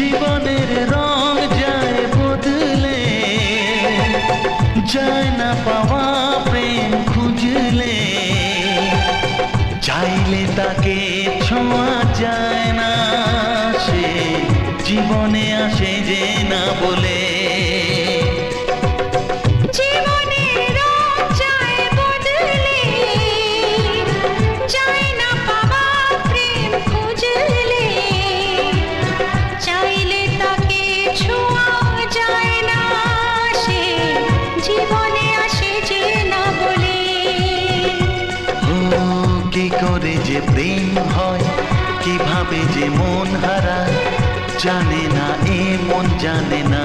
জীবনের রং যায় বদলে, যায় না পাওয়া প্রেম খুঁজলে, চাইলে তাকে ছোঁয়া যায় না, সে জীবনে আসে যে না বলে। কি করে যে প্রেম হয়, কিভাবে যে মন হারায়, জানে না এ মন জানে না।